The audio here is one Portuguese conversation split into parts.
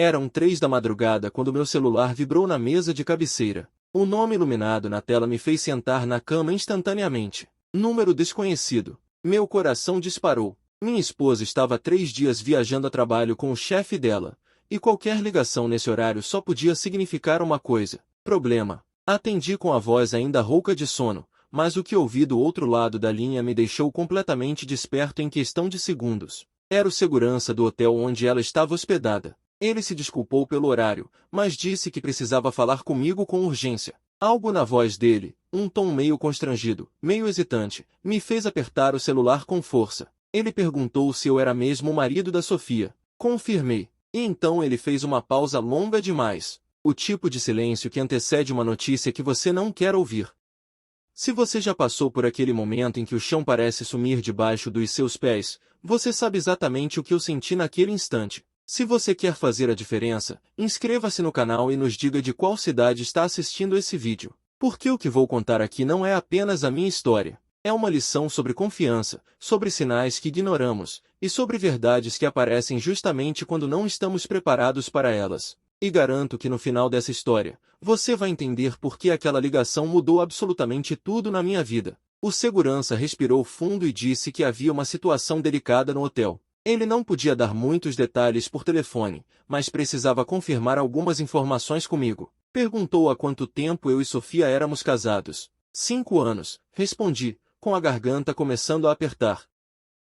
Eram 3 da madrugada quando meu celular vibrou na mesa de cabeceira. O nome iluminado na tela me fez sentar na cama instantaneamente. Número desconhecido. Meu coração disparou. Minha esposa estava há 3 dias viajando a trabalho com o chefe dela, e qualquer ligação nesse horário só podia significar uma coisa: problema. Atendi com a voz ainda rouca de sono, mas o que ouvi do outro lado da linha me deixou completamente desperto em questão de segundos. Era o segurança do hotel onde ela estava hospedada. Ele se desculpou pelo horário, mas disse que precisava falar comigo com urgência. Algo na voz dele, um tom meio constrangido, meio hesitante, me fez apertar o celular com força. Ele perguntou se eu era mesmo o marido da Sofia. Confirmei. E então ele fez uma pausa longa demais. O tipo de silêncio que antecede uma notícia que você não quer ouvir. Se você já passou por aquele momento em que o chão parece sumir debaixo dos seus pés, você sabe exatamente o que eu senti naquele instante. Se você quer fazer a diferença, inscreva-se no canal e nos diga de qual cidade está assistindo esse vídeo. Porque o que vou contar aqui não é apenas a minha história. É uma lição sobre confiança, sobre sinais que ignoramos, e sobre verdades que aparecem justamente quando não estamos preparados para elas. E garanto que no final dessa história, você vai entender por que aquela ligação mudou absolutamente tudo na minha vida. O segurança respirou fundo e disse que havia uma situação delicada no hotel. Ele não podia dar muitos detalhes por telefone, mas precisava confirmar algumas informações comigo. Perguntou há quanto tempo eu e Sofia éramos casados. 5 anos, respondi, com a garganta começando a apertar.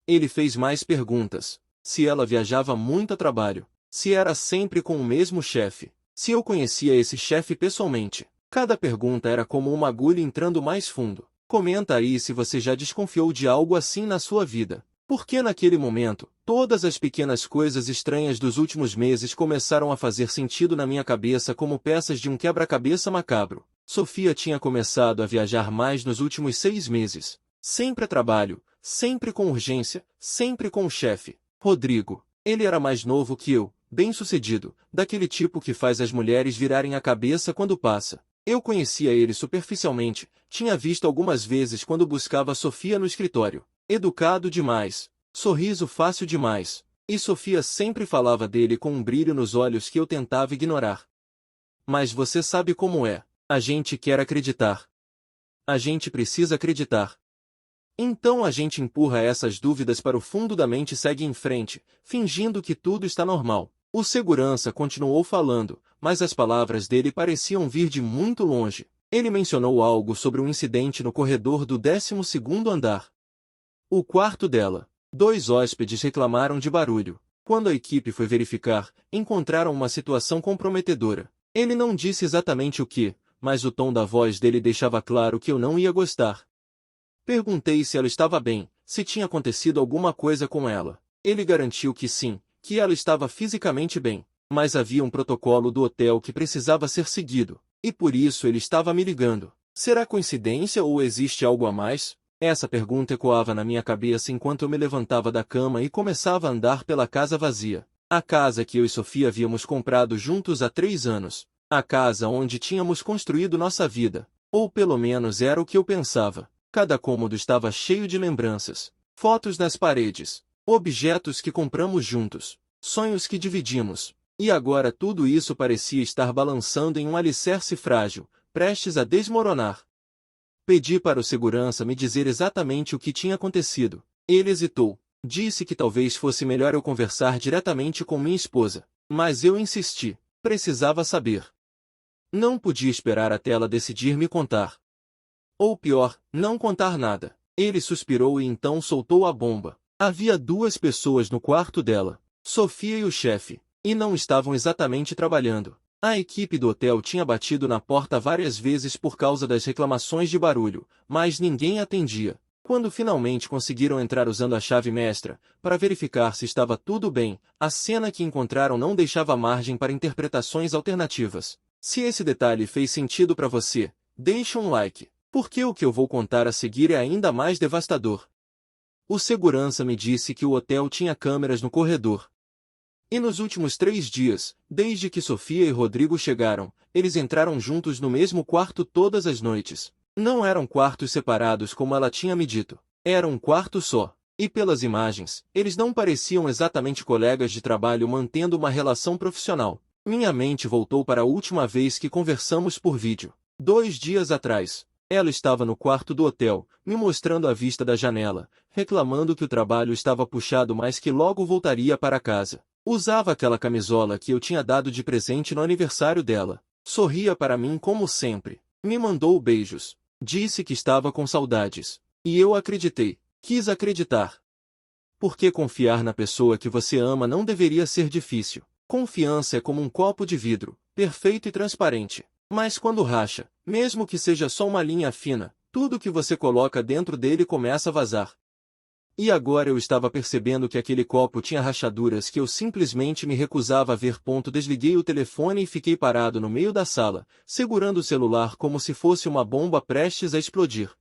Ele fez mais perguntas. Se ela viajava muito a trabalho. Se era sempre com o mesmo chefe. Se eu conhecia esse chefe pessoalmente. Cada pergunta era como uma agulha entrando mais fundo. Comenta aí se você já desconfiou de algo assim na sua vida. Porque naquele momento, todas as pequenas coisas estranhas dos últimos meses começaram a fazer sentido na minha cabeça como peças de um quebra-cabeça macabro. Sofia tinha começado a viajar mais nos últimos 6 meses. Sempre a trabalho, sempre com urgência, sempre com o chefe. Rodrigo. Ele era mais novo que eu, bem-sucedido, daquele tipo que faz as mulheres virarem a cabeça quando passa. Eu conhecia ele superficialmente, tinha visto algumas vezes quando buscava Sofia no escritório. Educado demais, sorriso fácil demais, e Sofia sempre falava dele com um brilho nos olhos que eu tentava ignorar. Mas você sabe como é, a gente quer acreditar. A gente precisa acreditar. Então a gente empurra essas dúvidas para o fundo da mente e segue em frente, fingindo que tudo está normal. O segurança continuou falando, mas as palavras dele pareciam vir de muito longe. Ele mencionou algo sobre um incidente no corredor do 12º andar. O quarto dela. 2 hóspedes reclamaram de barulho. Quando a equipe foi verificar, encontraram uma situação comprometedora. Ele não disse exatamente o que, mas o tom da voz dele deixava claro que eu não ia gostar. Perguntei se ela estava bem, se tinha acontecido alguma coisa com ela. Ele garantiu que sim, que ela estava fisicamente bem, mas havia um protocolo do hotel que precisava ser seguido, e por isso ele estava me ligando. Será coincidência ou existe algo a mais? Essa pergunta ecoava na minha cabeça enquanto eu me levantava da cama e começava a andar pela casa vazia. A casa que eu e Sofia havíamos comprado juntos há 3 anos. A casa onde tínhamos construído nossa vida. Ou pelo menos era o que eu pensava. Cada cômodo estava cheio de lembranças. Fotos nas paredes. Objetos que compramos juntos. Sonhos que dividimos. E agora tudo isso parecia estar balançando em um alicerce frágil, prestes a desmoronar. Pedi para o segurança me dizer exatamente o que tinha acontecido. Ele hesitou. Disse que talvez fosse melhor eu conversar diretamente com minha esposa. Mas eu insisti. Precisava saber. Não podia esperar até ela decidir me contar. Ou pior, não contar nada. Ele suspirou e então soltou a bomba. Havia 2 pessoas no quarto dela. Sofia e o chefe. E não estavam exatamente trabalhando. A equipe do hotel tinha batido na porta várias vezes por causa das reclamações de barulho, mas ninguém atendia. Quando finalmente conseguiram entrar usando a chave mestra, para verificar se estava tudo bem, a cena que encontraram não deixava margem para interpretações alternativas. Se esse detalhe fez sentido para você, deixe um like, porque o que eu vou contar a seguir é ainda mais devastador. O segurança me disse que o hotel tinha câmeras no corredor. E nos últimos 3 dias, desde que Sofia e Rodrigo chegaram, eles entraram juntos no mesmo quarto todas as noites. Não eram quartos separados como ela tinha me dito. Era um quarto só. E pelas imagens, eles não pareciam exatamente colegas de trabalho mantendo uma relação profissional. Minha mente voltou para a última vez que conversamos por vídeo. 2 dias atrás. Ela estava no quarto do hotel, me mostrando a vista da janela, reclamando que o trabalho estava puxado, mas que logo voltaria para casa. Usava aquela camisola que eu tinha dado de presente no aniversário dela. Sorria para mim como sempre. Me mandou beijos. Disse que estava com saudades. E eu acreditei. Quis acreditar. Porque confiar na pessoa que você ama não deveria ser difícil. Confiança é como um copo de vidro, perfeito e transparente. Mas quando racha, mesmo que seja só uma linha fina, tudo que você coloca dentro dele começa a vazar. E agora eu estava percebendo que aquele copo tinha rachaduras que eu simplesmente me recusava a ver. Desliguei o telefone e fiquei parado no meio da sala, segurando o celular como se fosse uma bomba prestes a explodir.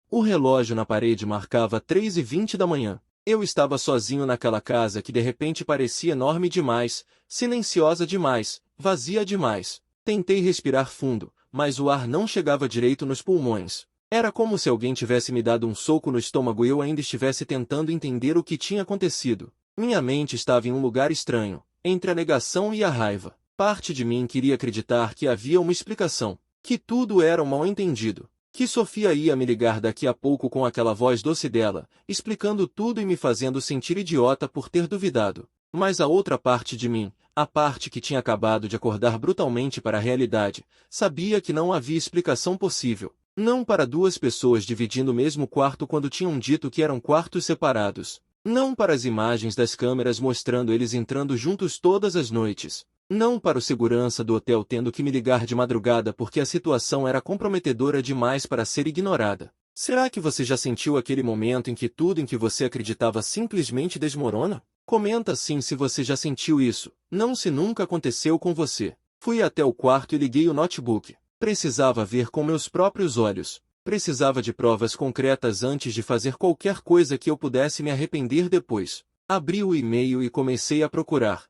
O relógio na parede marcava 3h20 da manhã. Eu estava sozinho naquela casa que de repente parecia enorme demais, silenciosa demais, vazia demais. Tentei respirar fundo, mas o ar não chegava direito nos pulmões. Era como se alguém tivesse me dado um soco no estômago e eu ainda estivesse tentando entender o que tinha acontecido. Minha mente estava em um lugar estranho, entre a negação e a raiva. Parte de mim queria acreditar que havia uma explicação, que tudo era um mal-entendido, que Sofia ia me ligar daqui a pouco com aquela voz doce dela, explicando tudo e me fazendo sentir idiota por ter duvidado. Mas a outra parte de mim, a parte que tinha acabado de acordar brutalmente para a realidade, sabia que não havia explicação possível. Não para 2 pessoas dividindo o mesmo quarto quando tinham dito que eram quartos separados. Não para as imagens das câmeras mostrando eles entrando juntos todas as noites. Não para o segurança do hotel tendo que me ligar de madrugada porque a situação era comprometedora demais para ser ignorada. Será que você já sentiu aquele momento em que tudo em que você acreditava simplesmente desmorona? Comenta sim se você já sentiu isso, não se nunca aconteceu com você. Fui até o quarto e liguei o notebook. Precisava ver com meus próprios olhos. Precisava de provas concretas antes de fazer qualquer coisa que eu pudesse me arrepender depois. Abri o e-mail e comecei a procurar.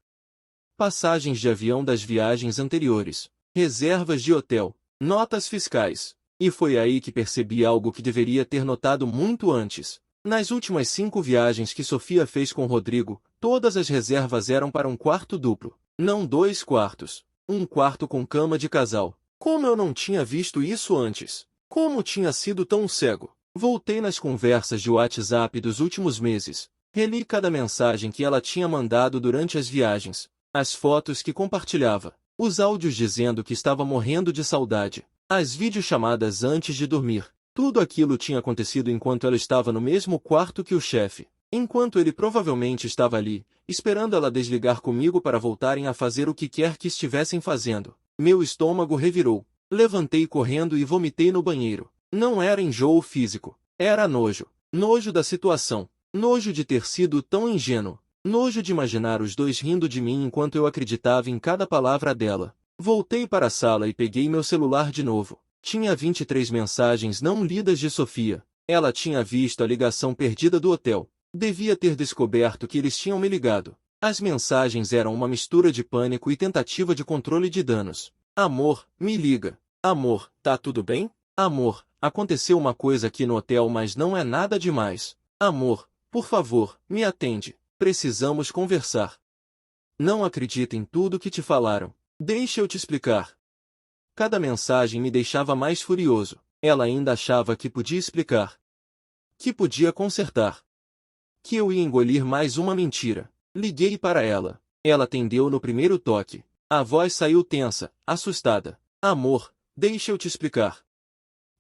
Passagens de avião das viagens anteriores, reservas de hotel, notas fiscais. E foi aí que percebi algo que deveria ter notado muito antes. Nas últimas 5 viagens que Sofia fez com Rodrigo, todas as reservas eram para um quarto duplo. Não 2 quartos. Um quarto com cama de casal. Como eu não tinha visto isso antes? Como tinha sido tão cego? Voltei nas conversas de WhatsApp dos últimos meses. Reli cada mensagem que ela tinha mandado durante as viagens. As fotos que compartilhava. Os áudios dizendo que estava morrendo de saudade. As videochamadas antes de dormir. Tudo aquilo tinha acontecido enquanto ela estava no mesmo quarto que o chefe. Enquanto ele provavelmente estava ali, esperando ela desligar comigo para voltarem a fazer o que quer que estivessem fazendo. Meu estômago revirou. Levantei correndo e vomitei no banheiro. Não era enjoo físico. Era nojo. Nojo da situação. Nojo de ter sido tão ingênuo. Nojo de imaginar os dois rindo de mim enquanto eu acreditava em cada palavra dela. Voltei para a sala e peguei meu celular de novo. Tinha 23 mensagens não lidas de Sofia. Ela tinha visto a ligação perdida do hotel. Devia ter descoberto que eles tinham me ligado. As mensagens eram uma mistura de pânico e tentativa de controle de danos. Amor, me liga. Amor, tá tudo bem? Amor, aconteceu uma coisa aqui no hotel, mas não é nada demais. Amor, por favor, me atende. Precisamos conversar. Não acredita em tudo que te falaram. Deixa eu te explicar. Cada mensagem me deixava mais furioso. Ela ainda achava que podia explicar. Que podia consertar. Que eu ia engolir mais uma mentira. Liguei para ela. Ela atendeu no primeiro toque. A voz saiu tensa, assustada. Amor, deixa eu te explicar.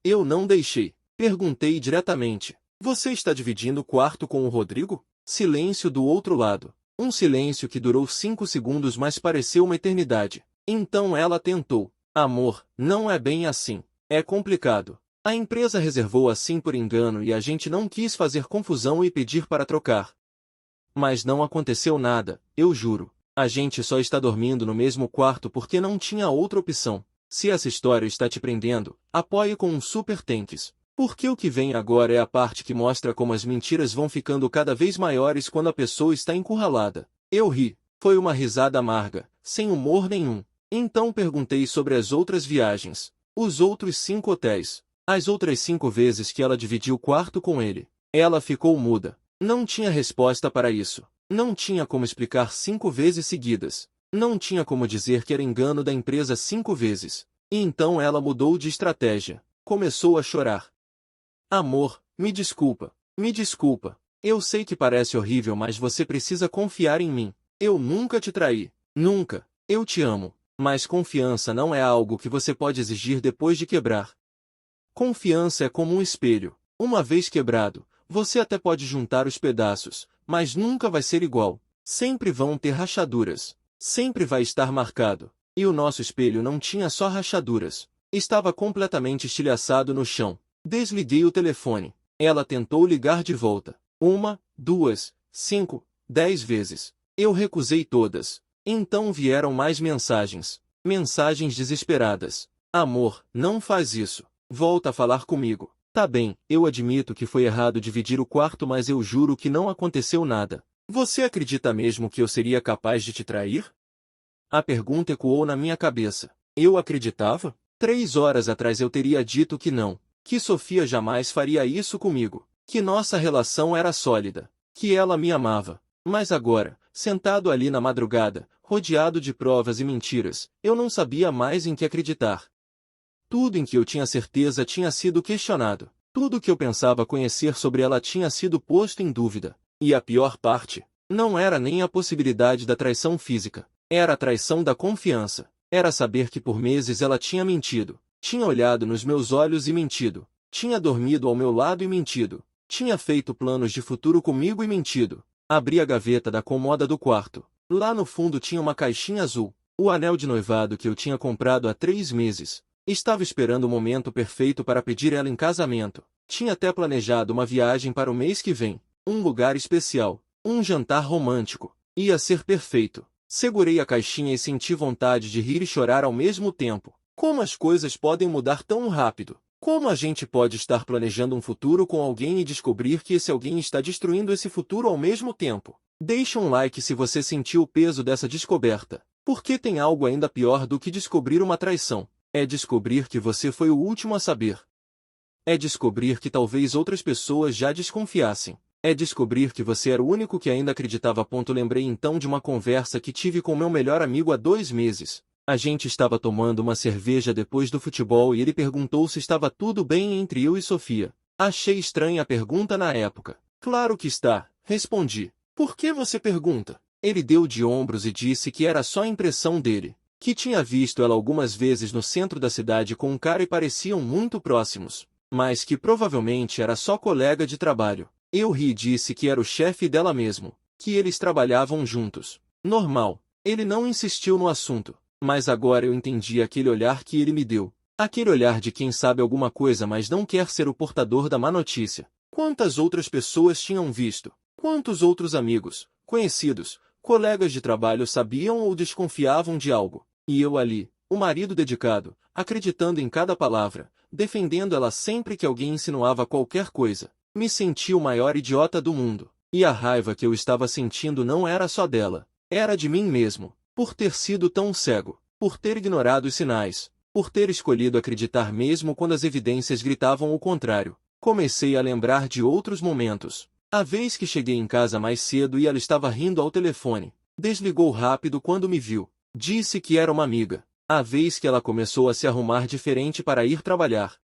Eu não deixei. Perguntei diretamente. Você está dividindo o quarto com o Rodrigo? Silêncio do outro lado. Um silêncio que durou 5 segundos, mas pareceu uma eternidade. Então ela tentou. Amor, não é bem assim. É complicado. A empresa reservou assim por engano e a gente não quis fazer confusão e pedir para trocar. Mas não aconteceu nada, eu juro. A gente só está dormindo no mesmo quarto porque não tinha outra opção. Se essa história está te prendendo, apoie com um super thanks. Porque o que vem agora é a parte que mostra como as mentiras vão ficando cada vez maiores quando a pessoa está encurralada. Eu ri. Foi uma risada amarga, sem humor nenhum. Então perguntei sobre as outras viagens. Os outros 5 hotéis. As outras 5 vezes que ela dividiu o quarto com ele. Ela ficou muda. Não tinha resposta para isso. Não tinha como explicar 5 vezes seguidas. Não tinha como dizer que era engano da empresa 5 vezes. E então ela mudou de estratégia. Começou a chorar. Amor, me desculpa. Me desculpa. Eu sei que parece horrível, mas você precisa confiar em mim. Eu nunca te traí. Nunca. Eu te amo. Mas confiança não é algo que você pode exigir depois de quebrar. Confiança é como um espelho. Uma vez quebrado, você até pode juntar os pedaços, mas nunca vai ser igual. Sempre vão ter rachaduras. Sempre vai estar marcado. E o nosso espelho não tinha só rachaduras. Estava completamente estilhaçado no chão. Desliguei o telefone. Ela tentou ligar de volta. 1, 2, 5, 10 vezes. Eu recusei todas. Então vieram mais mensagens. Mensagens desesperadas. Amor, não faz isso. Volta a falar comigo. Tá bem, eu admito que foi errado dividir o quarto, mas eu juro que não aconteceu nada. Você acredita mesmo que eu seria capaz de te trair? A pergunta ecoou na minha cabeça. Eu acreditava? 3 horas atrás eu teria dito que não. Que Sofia jamais faria isso comigo. Que nossa relação era sólida. Que ela me amava. Mas agora, sentado ali na madrugada, rodeado de provas e mentiras, eu não sabia mais em que acreditar. Tudo em que eu tinha certeza tinha sido questionado. Tudo que eu pensava conhecer sobre ela tinha sido posto em dúvida. E a pior parte, não era nem a possibilidade da traição física. Era a traição da confiança. Era saber que por meses ela tinha mentido. Tinha olhado nos meus olhos e mentido. Tinha dormido ao meu lado e mentido. Tinha feito planos de futuro comigo e mentido. Abri a gaveta da cômoda do quarto. Lá no fundo tinha uma caixinha azul. O anel de noivado que eu tinha comprado há 3 meses. Estava esperando o momento perfeito para pedir ela em casamento. Tinha até planejado uma viagem para o mês que vem. Um lugar especial. Um jantar romântico. Ia ser perfeito. Segurei a caixinha e senti vontade de rir e chorar ao mesmo tempo. Como as coisas podem mudar tão rápido? Como a gente pode estar planejando um futuro com alguém e descobrir que esse alguém está destruindo esse futuro ao mesmo tempo? Deixe um like se você sentiu o peso dessa descoberta. Porque tem algo ainda pior do que descobrir uma traição. É descobrir que você foi o último a saber. É descobrir que talvez outras pessoas já desconfiassem. É descobrir que você era o único que ainda acreditava. Lembrei então de uma conversa que tive com meu melhor amigo há 2 meses. A gente estava tomando uma cerveja depois do futebol e ele perguntou se estava tudo bem entre eu e Sofia. Achei estranha a pergunta na época. Claro que está, respondi. Por que você pergunta? Ele deu de ombros e disse que era só impressão dele. Que tinha visto ela algumas vezes no centro da cidade com um cara e pareciam muito próximos. Mas que provavelmente era só colega de trabalho. Eu ri e disse que era o chefe dela mesmo. Que eles trabalhavam juntos. Normal. Ele não insistiu no assunto. Mas agora eu entendi aquele olhar que ele me deu. Aquele olhar de quem sabe alguma coisa mas não quer ser o portador da má notícia. Quantas outras pessoas tinham visto? Quantos outros amigos, conhecidos, colegas de trabalho sabiam ou desconfiavam de algo? E eu ali, o marido dedicado, acreditando em cada palavra, defendendo ela sempre que alguém insinuava qualquer coisa. Me senti o maior idiota do mundo. E a raiva que eu estava sentindo não era só dela. Era de mim mesmo. Por ter sido tão cego, por ter ignorado os sinais, por ter escolhido acreditar mesmo quando as evidências gritavam o contrário. Comecei a lembrar de outros momentos. A vez que cheguei em casa mais cedo e ela estava rindo ao telefone. Desligou rápido quando me viu. Disse que era uma amiga. A vez que ela começou a se arrumar diferente para ir trabalhar.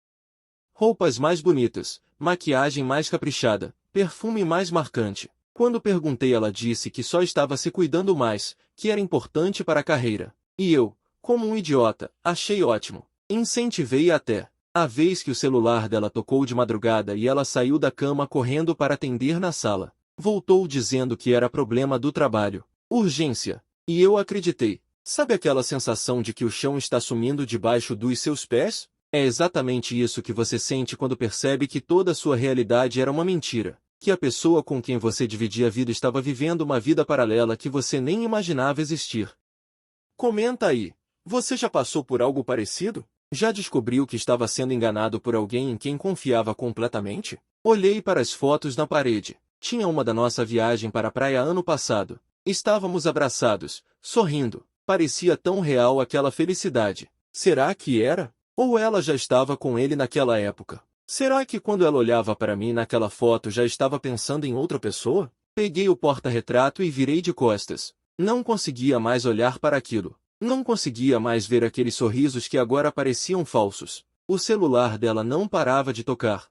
Roupas mais bonitas, maquiagem mais caprichada, perfume mais marcante. Quando perguntei, ela disse que só estava se cuidando mais, que era importante para a carreira. E eu, como um idiota, achei ótimo. Incentivei até. A vez que o celular dela tocou de madrugada e ela saiu da cama correndo para atender na sala. Voltou dizendo que era problema do trabalho. Urgência. E eu acreditei. Sabe aquela sensação de que o chão está sumindo debaixo dos seus pés? É exatamente isso que você sente quando percebe que toda a sua realidade era uma mentira. Que a pessoa com quem você dividia a vida estava vivendo uma vida paralela que você nem imaginava existir. Comenta aí. Você já passou por algo parecido? Já descobriu que estava sendo enganado por alguém em quem confiava completamente? Olhei para as fotos na parede. Tinha uma da nossa viagem para a praia ano passado. Estávamos abraçados, sorrindo. Parecia tão real aquela felicidade. Será que era? Ou ela já estava com ele naquela época? Será que quando ela olhava para mim naquela foto já estava pensando em outra pessoa? Peguei o porta-retrato e virei de costas. Não conseguia mais olhar para aquilo. Não conseguia mais ver aqueles sorrisos que agora pareciam falsos. O celular dela não parava de tocar.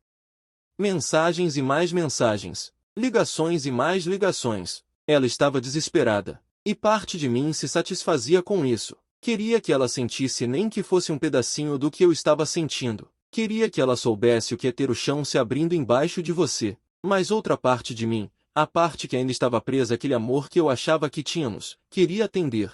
Mensagens e mais mensagens. Ligações e mais ligações. Ela estava desesperada. E parte de mim se satisfazia com isso. Queria que ela sentisse nem que fosse um pedacinho do que eu estava sentindo. Queria que ela soubesse o que é ter o chão se abrindo embaixo de você. Mas outra parte de mim, a parte que ainda estava presa àquele amor que eu achava que tínhamos, queria atender.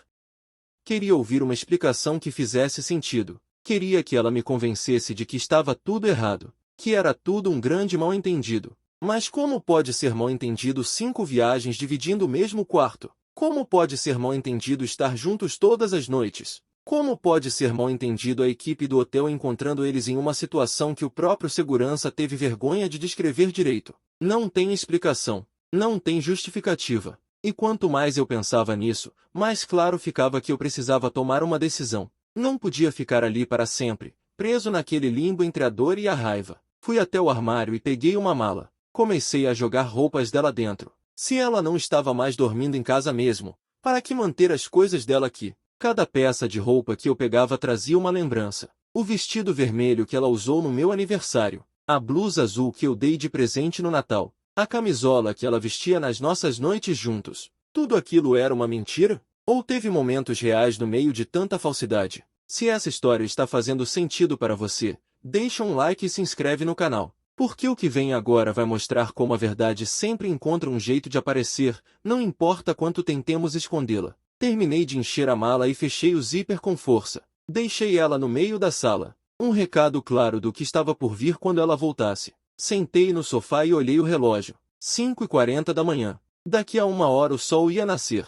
Queria ouvir uma explicação que fizesse sentido. Queria que ela me convencesse de que estava tudo errado, que era tudo um grande mal-entendido. Mas como pode ser mal-entendido 5 viagens dividindo o mesmo quarto? Como pode ser mal-entendido estar juntos todas as noites? Como pode ser mal-entendido a equipe do hotel encontrando eles em uma situação que o próprio segurança teve vergonha de descrever direito? Não tem explicação. Não tem justificativa. E quanto mais eu pensava nisso, mais claro ficava que eu precisava tomar uma decisão. Não podia ficar ali para sempre, preso naquele limbo entre a dor e a raiva. Fui até o armário e peguei uma mala. Comecei a jogar roupas dela dentro. Se ela não estava mais dormindo em casa mesmo, para que manter as coisas dela aqui? Cada peça de roupa que eu pegava trazia uma lembrança. O vestido vermelho que ela usou no meu aniversário, a blusa azul que eu dei de presente no Natal, a camisola que ela vestia nas nossas noites juntos. Tudo aquilo era uma mentira? Ou teve momentos reais no meio de tanta falsidade? Se essa história está fazendo sentido para você, deixa um like e se inscreve no canal. Porque o que vem agora vai mostrar como a verdade sempre encontra um jeito de aparecer, não importa quanto tentemos escondê-la. Terminei de encher a mala e fechei o zíper com força. Deixei ela no meio da sala. Um recado claro do que estava por vir quando ela voltasse. Sentei no sofá e olhei o relógio. 5h40 da manhã. Daqui a 1 hora o sol ia nascer.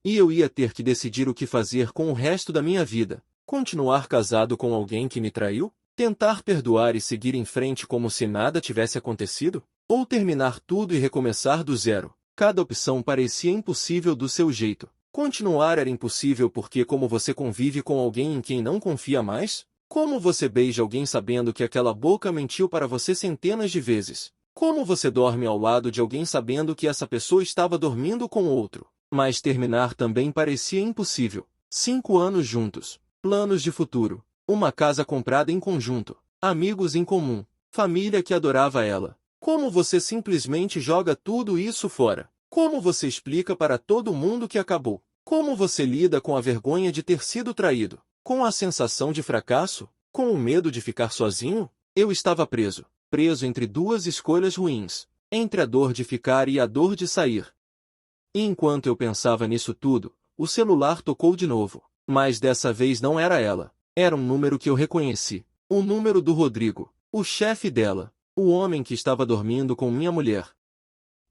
E eu ia ter que decidir o que fazer com o resto da minha vida. Continuar casado com alguém que me traiu? Tentar perdoar e seguir em frente como se nada tivesse acontecido? Ou terminar tudo e recomeçar do zero? Cada opção parecia impossível do seu jeito. Continuar era impossível porque como você convive com alguém em quem não confia mais? Como você beija alguém sabendo que aquela boca mentiu para você centenas de vezes? Como você dorme ao lado de alguém sabendo que essa pessoa estava dormindo com outro? Mas terminar também parecia impossível. 5 anos juntos, planos de futuro, uma casa comprada em conjunto, amigos em comum, família que adorava ela. Como você simplesmente joga tudo isso fora? Como você explica para todo mundo que acabou? Como você lida com a vergonha de ter sido traído? Com a sensação de fracasso? Com o medo de ficar sozinho? Eu estava preso. Preso entre duas escolhas ruins. Entre a dor de ficar e a dor de sair. E enquanto eu pensava nisso tudo, o celular tocou de novo. Mas dessa vez não era ela. Era um número que eu reconheci. O número do Rodrigo. O chefe dela. O homem que estava dormindo com minha mulher.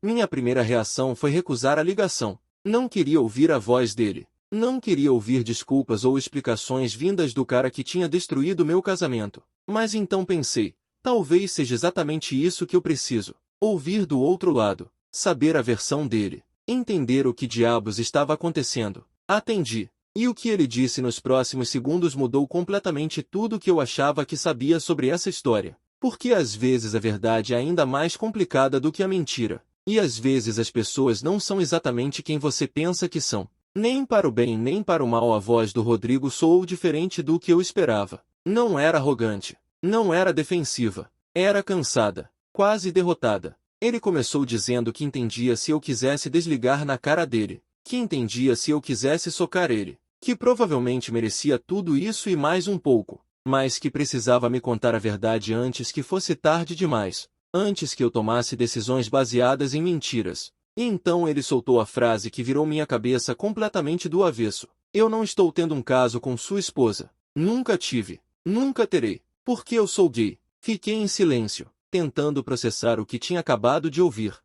Minha primeira reação foi recusar a ligação. Não queria ouvir a voz dele. Não queria ouvir desculpas ou explicações vindas do cara que tinha destruído meu casamento. Mas então pensei, talvez seja exatamente isso que eu preciso. Ouvir do outro lado. Saber a versão dele. Entender o que diabos estava acontecendo. Atendi. E o que ele disse nos próximos segundos mudou completamente tudo o que eu achava que sabia sobre essa história. Porque às vezes a verdade é ainda mais complicada do que a mentira. E às vezes as pessoas não são exatamente quem você pensa que são. Nem para o bem nem para o mal a voz do Rodrigo soou diferente do que eu esperava. Não era arrogante. Não era defensiva. Era cansada. Quase derrotada. Ele começou dizendo que entendia se eu quisesse desligar na cara dele. Que entendia se eu quisesse socar ele. Que provavelmente merecia tudo isso e mais um pouco. Mas que precisava me contar a verdade antes que fosse tarde demais. Antes que eu tomasse decisões baseadas em mentiras. E então ele soltou a frase que virou minha cabeça completamente do avesso. Eu não estou tendo um caso com sua esposa. Nunca tive. Nunca terei. Porque eu sou gay. Fiquei em silêncio, tentando processar o que tinha acabado de ouvir.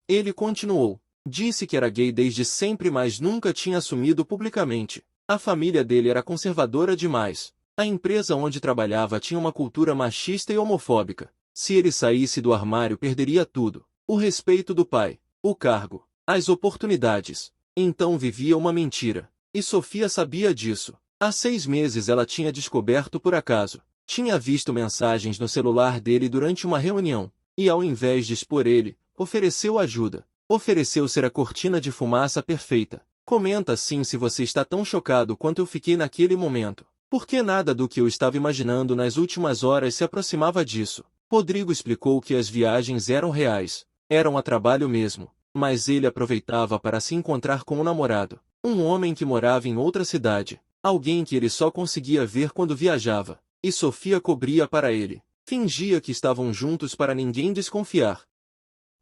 Ele continuou. Disse que era gay desde sempre, mas nunca tinha assumido publicamente. A família dele era conservadora demais. A empresa onde trabalhava tinha uma cultura machista e homofóbica. Se ele saísse do armário, perderia tudo. O respeito do pai, o cargo, as oportunidades. Então vivia uma mentira. E Sofia sabia disso. Há 6 meses ela tinha descoberto por acaso. Tinha visto mensagens no celular dele durante uma reunião, e ao invés de expor ele, ofereceu ajuda. Ofereceu ser a cortina de fumaça perfeita. Comenta assim se você está tão chocado quanto eu fiquei naquele momento. Porque nada do que eu estava imaginando nas últimas horas se aproximava disso. Rodrigo explicou que as viagens eram reais, eram a trabalho mesmo, mas ele aproveitava para se encontrar com o namorado, um homem que morava em outra cidade, alguém que ele só conseguia ver quando viajava, e Sofia cobria para ele. Fingia que estavam juntos para ninguém desconfiar.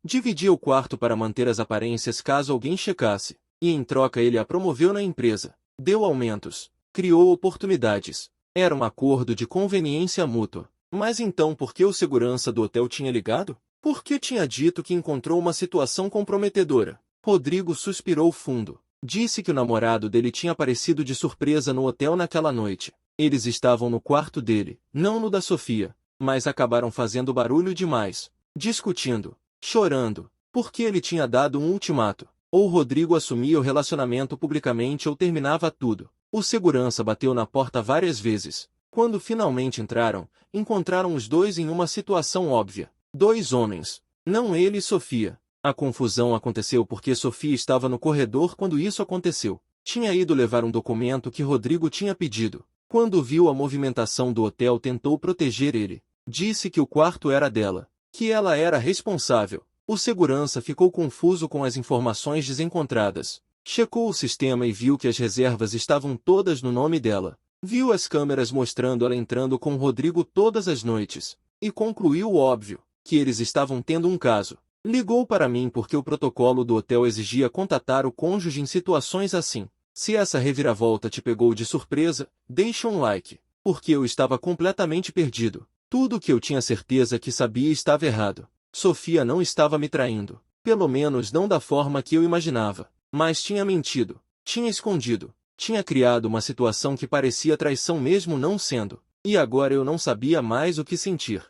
Dividia o quarto para manter as aparências caso alguém checasse, e em troca ele a promoveu na empresa, deu aumentos, criou oportunidades. Era um acordo de conveniência mútua. Mas então por que o segurança do hotel tinha ligado? Por que tinha dito que encontrou uma situação comprometedora? Rodrigo suspirou fundo. Disse que o namorado dele tinha aparecido de surpresa no hotel naquela noite. Eles estavam no quarto dele, não no da Sofia, mas acabaram fazendo barulho demais, discutindo, chorando, porque ele tinha dado um ultimato. Ou Rodrigo assumia o relacionamento publicamente ou terminava tudo. O segurança bateu na porta várias vezes. Quando finalmente encontraram os dois em uma situação óbvia. Dois homens, não ele e Sofia. A confusão aconteceu porque Sofia estava no corredor quando isso aconteceu. Tinha ido levar um documento que Rodrigo tinha pedido. Quando viu a movimentação do hotel, tentou proteger ele. Disse que o quarto era dela, que ela era responsável. O segurança ficou confuso com as informações desencontradas. Checou o sistema e viu que as reservas estavam todas no nome dela. Viu as câmeras mostrando ela entrando com Rodrigo todas as noites, e concluiu o óbvio, que eles estavam tendo um caso. Ligou para mim porque o protocolo do hotel exigia contatar o cônjuge em situações assim. Se essa reviravolta te pegou de surpresa, deixa um like, porque eu estava completamente perdido. Tudo que eu tinha certeza que sabia estava errado. Sofia não estava me traindo, pelo menos não da forma que eu imaginava, mas tinha mentido, tinha escondido. Tinha criado uma situação que parecia traição mesmo não sendo, e agora eu não sabia mais o que sentir.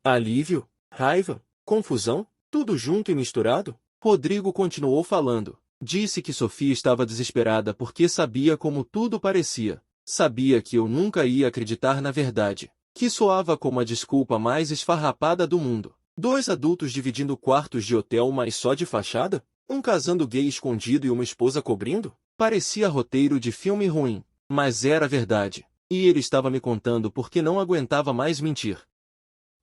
Alívio? Raiva? Confusão? Tudo junto e misturado? Rodrigo continuou falando. Disse que Sofia estava desesperada porque sabia como tudo parecia. Sabia que eu nunca ia acreditar na verdade, que soava como a desculpa mais esfarrapada do mundo. Dois adultos dividindo quartos de hotel, mas só de fachada? Um casando gay escondido e uma esposa cobrindo? Parecia roteiro de filme ruim, mas era verdade. E ele estava me contando porque não aguentava mais mentir.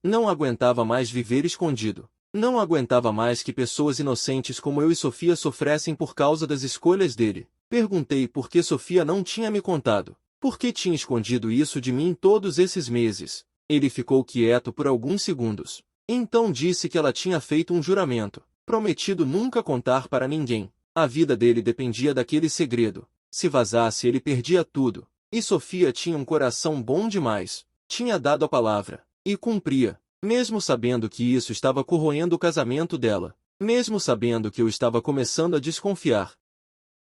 Não aguentava mais viver escondido. Não aguentava mais que pessoas inocentes como eu e Sofia sofressem por causa das escolhas dele. Perguntei por que Sofia não tinha me contado. Por que tinha escondido isso de mim todos esses meses? Ele ficou quieto por alguns segundos. Então disse que ela tinha feito um juramento, prometido nunca contar para ninguém. A vida dele dependia daquele segredo. Se vazasse, ele perdia tudo. E Sofia tinha um coração bom demais. Tinha dado a palavra. E cumpria. Mesmo sabendo que isso estava corroendo o casamento dela. Mesmo sabendo que eu estava começando a desconfiar.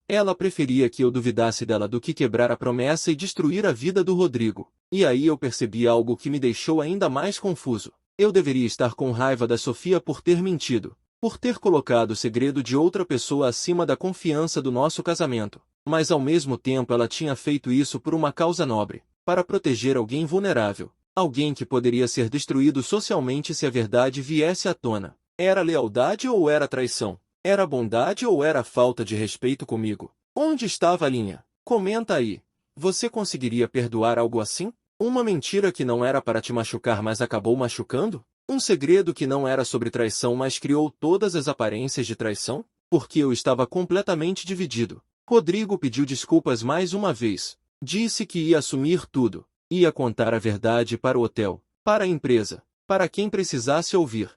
Ela preferia que eu duvidasse dela do que quebrar a promessa e destruir a vida do Rodrigo. E aí eu percebi algo que me deixou ainda mais confuso. Eu deveria estar com raiva da Sofia por ter mentido. Por ter colocado o segredo de outra pessoa acima da confiança do nosso casamento. Mas ao mesmo tempo ela tinha feito isso por uma causa nobre, para proteger alguém vulnerável, alguém que poderia ser destruído socialmente se a verdade viesse à tona. Era lealdade ou era traição? Era bondade ou era falta de respeito comigo? Onde estava a linha? Comenta aí. Você conseguiria perdoar algo assim? Uma mentira que não era para te machucar mas acabou machucando? Um segredo que não era sobre traição mas criou todas as aparências de traição? Porque eu estava completamente dividido. Rodrigo pediu desculpas mais uma vez. Disse que ia assumir tudo. Ia contar a verdade para o hotel, para a empresa, para quem precisasse ouvir.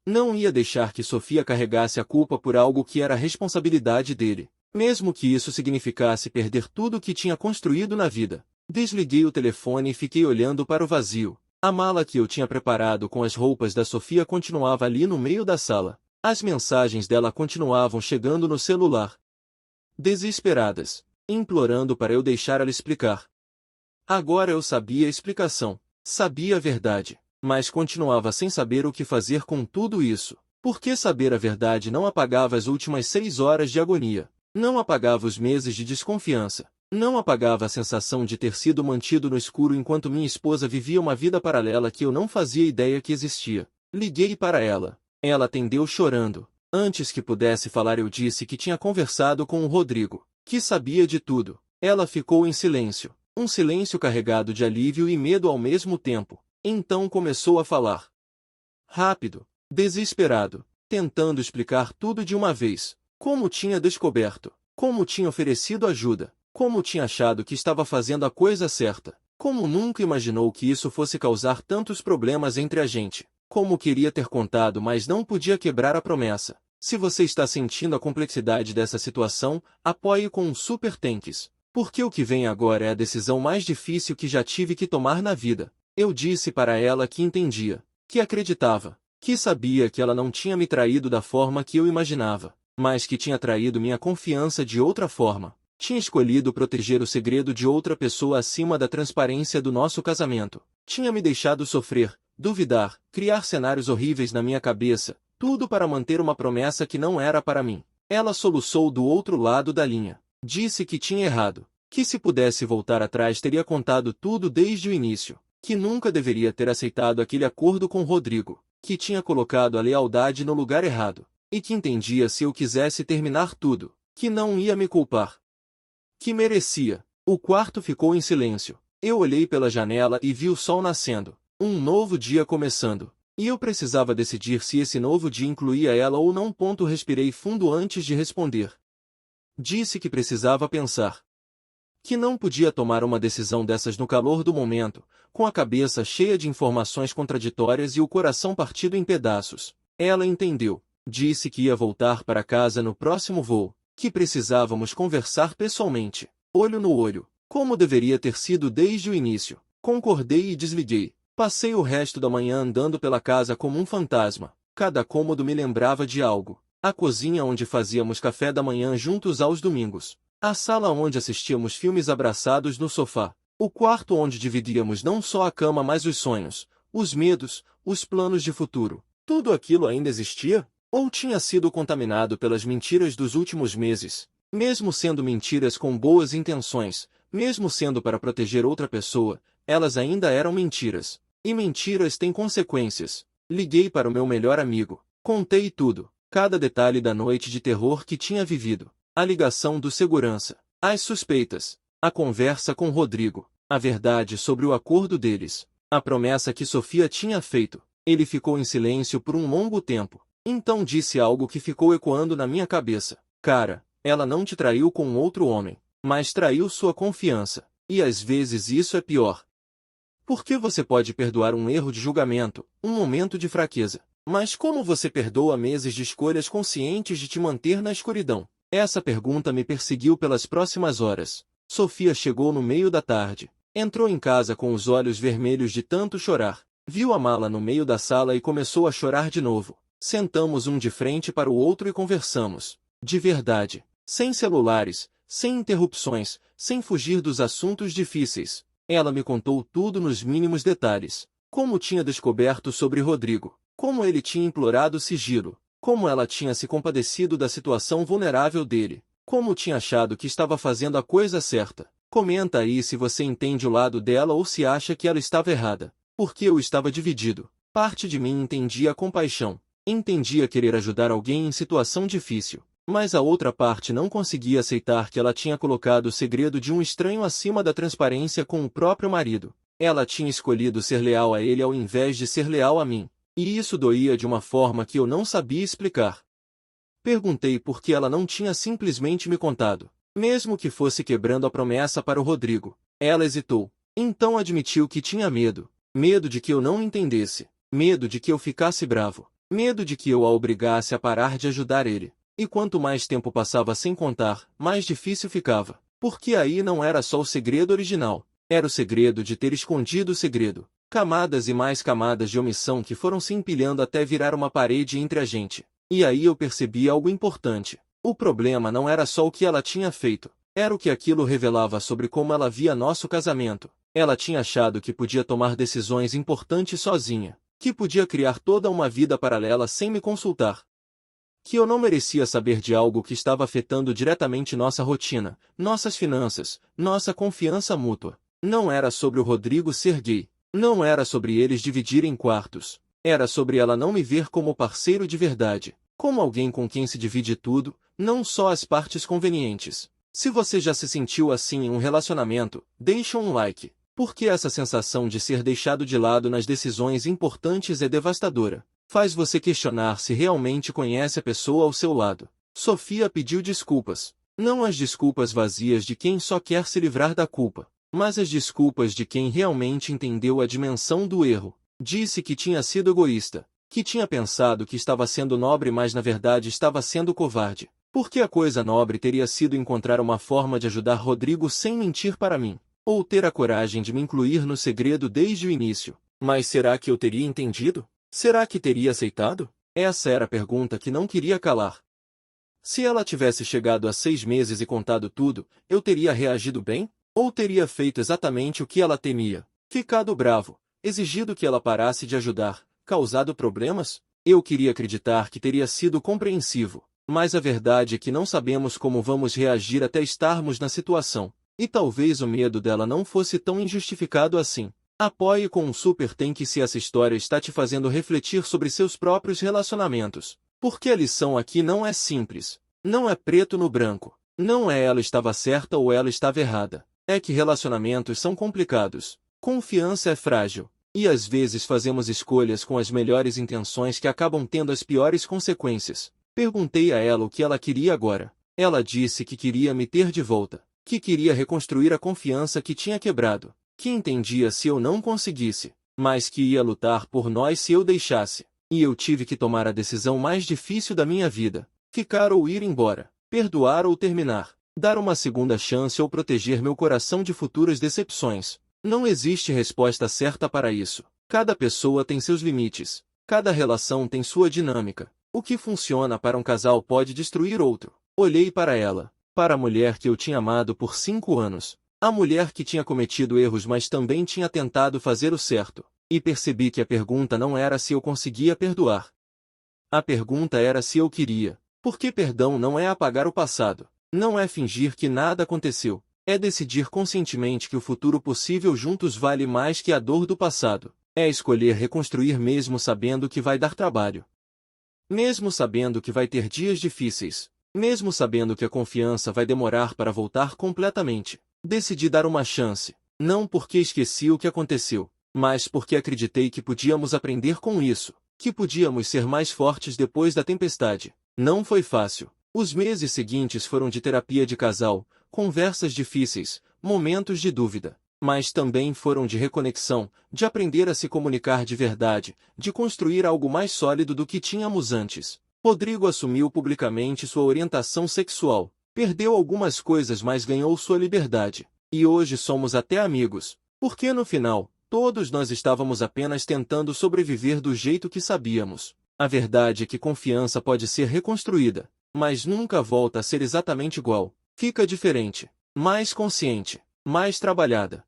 Não ia deixar que Sofia carregasse a culpa por algo que era responsabilidade dele, mesmo que isso significasse perder tudo o que tinha construído na vida. Desliguei o telefone e fiquei olhando para o vazio. A mala que eu tinha preparado com as roupas da Sofia continuava ali no meio da sala. As mensagens dela continuavam chegando no celular. Desesperadas, implorando para eu deixar ela explicar. Agora eu sabia a explicação, sabia a verdade, mas continuava sem saber o que fazer com tudo isso. Porque saber a verdade não apagava as últimas 6 horas de agonia, não apagava os meses de desconfiança, Não apagava a sensação de ter sido mantido no escuro enquanto minha esposa vivia uma vida paralela que eu não fazia ideia que existia. Liguei para ela. Ela atendeu chorando. Antes que pudesse falar eu disse que tinha conversado com o Rodrigo, que sabia de tudo. Ela ficou em silêncio. Um silêncio carregado de alívio e medo ao mesmo tempo. Então começou a falar. Rápido, desesperado, tentando explicar tudo de uma vez. Como tinha descoberto, como tinha oferecido ajuda, como tinha achado que estava fazendo a coisa certa, como nunca imaginou que isso fosse causar tantos problemas entre a gente, como queria ter contado mas não podia quebrar a promessa. Se você está sentindo a complexidade dessa situação, apoie com um Super Tanks, porque o que vem agora é a decisão mais difícil que já tive que tomar na vida. Eu disse para ela que entendia, que acreditava, que sabia que ela não tinha me traído da forma que eu imaginava, mas que tinha traído minha confiança de outra forma. Tinha escolhido proteger o segredo de outra pessoa acima da transparência do nosso casamento. Tinha me deixado sofrer, duvidar, criar cenários horríveis na minha cabeça, tudo para manter uma promessa que não era para mim. Ela soluçou do outro lado da linha. Disse que tinha errado, que se pudesse voltar atrás teria contado tudo desde o início, que nunca deveria ter aceitado aquele acordo com Rodrigo, que tinha colocado a lealdade no lugar errado, e que entendia se eu quisesse terminar tudo, que não ia me culpar, que merecia. O quarto ficou em silêncio. Eu olhei pela janela e vi o sol nascendo, um novo dia começando, e eu precisava decidir se esse novo dia incluía ela ou não. Respirei fundo antes de responder. Disse que precisava pensar, que não podia tomar uma decisão dessas no calor do momento, com a cabeça cheia de informações contraditórias e o coração partido em pedaços. Ela entendeu. Disse que ia voltar para casa no próximo voo, que precisávamos conversar pessoalmente, olho no olho, como deveria ter sido desde o início. Concordei e desliguei. Passei o resto da manhã andando pela casa como um fantasma. Cada cômodo me lembrava de algo. A cozinha onde fazíamos café da manhã juntos aos domingos. A sala onde assistíamos filmes abraçados no sofá. O quarto onde dividíamos não só a cama mas os sonhos, os medos, os planos de futuro. Tudo aquilo ainda existia? Ou tinha sido contaminado pelas mentiras dos últimos meses? Mesmo sendo mentiras com boas intenções, mesmo sendo para proteger outra pessoa, elas ainda eram mentiras. E mentiras têm consequências. Liguei para o meu melhor amigo. Contei tudo, cada detalhe da noite de terror que tinha vivido. A ligação do segurança, as suspeitas, a conversa com Rodrigo, a verdade sobre o acordo deles, a promessa que Sofia tinha feito. Ele ficou em silêncio por um longo tempo. Então disse algo que ficou ecoando na minha cabeça. Cara, ela não te traiu com outro homem, mas traiu sua confiança. E às vezes isso é pior. Porque você pode perdoar um erro de julgamento, um momento de fraqueza. Mas como você perdoa meses de escolhas conscientes de te manter na escuridão? Essa pergunta me perseguiu pelas próximas horas. Sofia chegou no meio da tarde. Entrou em casa com os olhos vermelhos de tanto chorar. Viu a mala no meio da sala e começou a chorar de novo. Sentamos um de frente para o outro e conversamos. De verdade. Sem celulares, sem interrupções, sem fugir dos assuntos difíceis. Ela me contou tudo nos mínimos detalhes. Como tinha descoberto sobre Rodrigo. Como ele tinha implorado sigilo. Como ela tinha se compadecido da situação vulnerável dele. Como tinha achado que estava fazendo a coisa certa. Comenta aí se você entende o lado dela ou se acha que ela estava errada. Porque eu estava dividido. Parte de mim entendia a compaixão. Entendia querer ajudar alguém em situação difícil. Mas a outra parte não conseguia aceitar que ela tinha colocado o segredo de um estranho acima da transparência com o próprio marido. Ela tinha escolhido ser leal a ele ao invés de ser leal a mim. E isso doía de uma forma que eu não sabia explicar. Perguntei por que ela não tinha simplesmente me contado, mesmo que fosse quebrando a promessa para o Rodrigo. Ela hesitou. Então admitiu que tinha medo. Medo de que eu não entendesse. Medo de que eu ficasse bravo. Medo de que eu a obrigasse a parar de ajudar ele. E quanto mais tempo passava sem contar, mais difícil ficava. Porque aí não era só o segredo original. Era o segredo de ter escondido o segredo. Camadas e mais camadas de omissão que foram se empilhando até virar uma parede entre a gente. E aí eu percebi algo importante. O problema não era só o que ela tinha feito. Era o que aquilo revelava sobre como ela via nosso casamento. Ela tinha achado que podia tomar decisões importantes sozinha. Que podia criar toda uma vida paralela sem me consultar. Que eu não merecia saber de algo que estava afetando diretamente nossa rotina, nossas finanças, nossa confiança mútua. Não era sobre o Rodrigo ser gay. Não era sobre eles dividirem quartos. Era sobre ela não me ver como parceiro de verdade, como alguém com quem se divide tudo, não só as partes convenientes. Se você já se sentiu assim em um relacionamento, deixa um like, porque essa sensação de ser deixado de lado nas decisões importantes é devastadora. Faz você questionar se realmente conhece a pessoa ao seu lado. Sofia pediu desculpas. Não as desculpas vazias de quem só quer se livrar da culpa, mas as desculpas de quem realmente entendeu a dimensão do erro. Disse que tinha sido egoísta, que tinha pensado que estava sendo nobre, mas na verdade estava sendo covarde. Porque a coisa nobre teria sido encontrar uma forma de ajudar Rodrigo sem mentir para mim, ou ter a coragem de me incluir no segredo desde o início. Mas será que eu teria entendido? Será que teria aceitado? Essa era a pergunta que não queria calar. Se ela tivesse chegado a 6 meses e contado tudo, eu teria reagido bem? Ou teria feito exatamente o que ela temia? Ficado bravo, exigido que ela parasse de ajudar, causado problemas? Eu queria acreditar que teria sido compreensivo, mas a verdade é que não sabemos como vamos reagir até estarmos na situação. E talvez o medo dela não fosse tão injustificado assim. Apoie com um super tank se essa história está te fazendo refletir sobre seus próprios relacionamentos. Porque a lição aqui não é simples. Não é preto no branco. Não é ela estava certa ou ela estava errada. É que relacionamentos são complicados. Confiança é frágil. E às vezes fazemos escolhas com as melhores intenções que acabam tendo as piores consequências. Perguntei a ela o que ela queria agora. Ela disse que queria me ter de volta. Que queria reconstruir a confiança que tinha quebrado. Que entendia se eu não conseguisse, mas que ia lutar por nós se eu deixasse. E eu tive que tomar a decisão mais difícil da minha vida. Ficar ou ir embora. Perdoar ou terminar. Dar uma segunda chance ou proteger meu coração de futuras decepções. Não existe resposta certa para isso. Cada pessoa tem seus limites. Cada relação tem sua dinâmica. O que funciona para um casal pode destruir outro. Olhei para ela, para a mulher que eu tinha amado por 5 anos. A mulher que tinha cometido erros, mas também tinha tentado fazer o certo. E percebi que a pergunta não era se eu conseguia perdoar. A pergunta era se eu queria. Porque perdão não é apagar o passado. Não é fingir que nada aconteceu. É decidir conscientemente que o futuro possível juntos vale mais que a dor do passado. É escolher reconstruir mesmo sabendo que vai dar trabalho. Mesmo sabendo que vai ter dias difíceis. Mesmo sabendo que a confiança vai demorar para voltar completamente. Decidi dar uma chance. Não porque esqueci o que aconteceu, mas porque acreditei que podíamos aprender com isso. Que podíamos ser mais fortes depois da tempestade. Não foi fácil. Os meses seguintes foram de terapia de casal, conversas difíceis, momentos de dúvida. Mas também foram de reconexão, de aprender a se comunicar de verdade, de construir algo mais sólido do que tínhamos antes. Rodrigo assumiu publicamente sua orientação sexual. Perdeu algumas coisas, mas ganhou sua liberdade. E hoje somos até amigos. Porque no final, todos nós estávamos apenas tentando sobreviver do jeito que sabíamos. A verdade é que confiança pode ser reconstruída, mas nunca volta a ser exatamente igual. Fica diferente, mais consciente, mais trabalhada.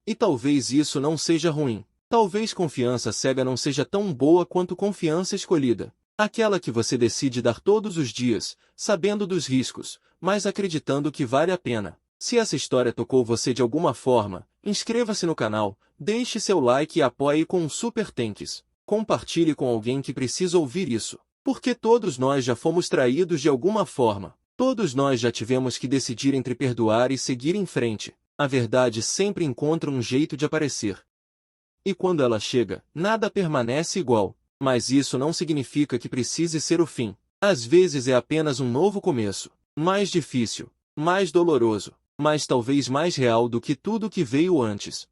E talvez isso não seja ruim. Talvez confiança cega não seja tão boa quanto confiança escolhida. Aquela que você decide dar todos os dias, sabendo dos riscos, mas acreditando que vale a pena. Se essa história tocou você de alguma forma, inscreva-se no canal, deixe seu like e apoie com um super tanks. Compartilhe com alguém que precisa ouvir isso. Porque todos nós já fomos traídos de alguma forma. Todos nós já tivemos que decidir entre perdoar e seguir em frente. A verdade sempre encontra um jeito de aparecer. E quando ela chega, nada permanece igual. Mas isso não significa que precise ser o fim. Às vezes é apenas um novo começo. Mais difícil, mais doloroso, mas talvez mais real do que tudo que veio antes.